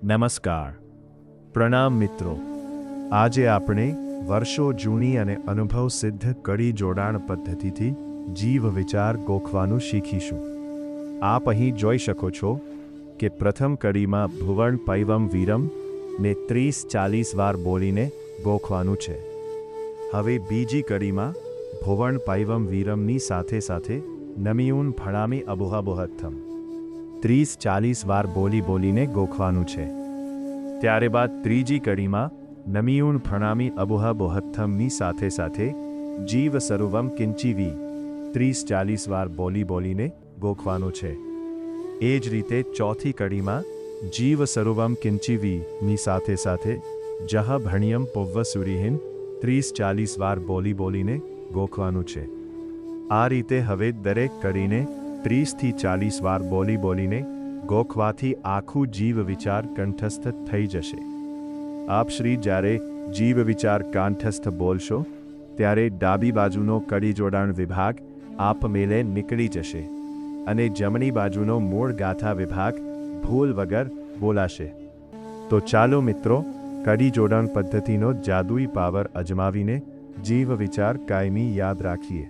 નમસ્કાર, પ્રણામ મિત્રો. આજે આપણે વર્ષો જૂની અને અનુભવ સિદ્ધ કડી જોડાણ પદ્ધતિથી જીવ વિચાર ગોખવાનું શીખીશું. આપ અહીં જોઈ શકો છો કે પ્રથમ કડીમાં ભુવન પૈવમ વીરમ ને 30-40 વાર બોલીને ગોખવાનું છે. હવે બીજી કડીમાં ભુવન પૈવમ વીરમની સાથે સાથે નમિયુન ભણામી અબુહાબુહત્થમ 30-40 વાર બોલીને ગોખવાનું છે. ત્યાર બાદ ત્રીજી કડીમાં નમિયુન ભણામી અબુહાબુહત્થમની સાથે સાથે જીવ સર્વમ કિંચીવી 30-40 વાર બોલીને ગોખવાનું છે. એ જ રીતે ચોથી કડીમાં જીવ સર્વમ કિંચીવીની સાથે સાથે જહ ભણ્યમ પુવ્વસુરીહિન 30-40 વાર બોલીને ગોખવાનું છે. આ રીતે હવે દરેક કડીને 30-40 વાર બોલીને ગોખવાથી આખું જીવ વિચાર કંઠસ્થ થઈ જશે. આપ શ્રી જ્યારે જીવ વિચાર કંઠસ્થ બોલશો ત્યારે ડાબી બાજુનો કડી જોડાણ વિભાગ આપમેળે નીકળી જશે અને જમણી બાજુનો મૂળ ગાથા વિભાગ ભૂલ વગર બોલાશે. તો ચાલો મિત્રો, કડી જોડાણ પદ્ધતિનો જાદુઈ પાવર અજમાવીને જીવ વિચાર કાયમી યાદ રાખીએ.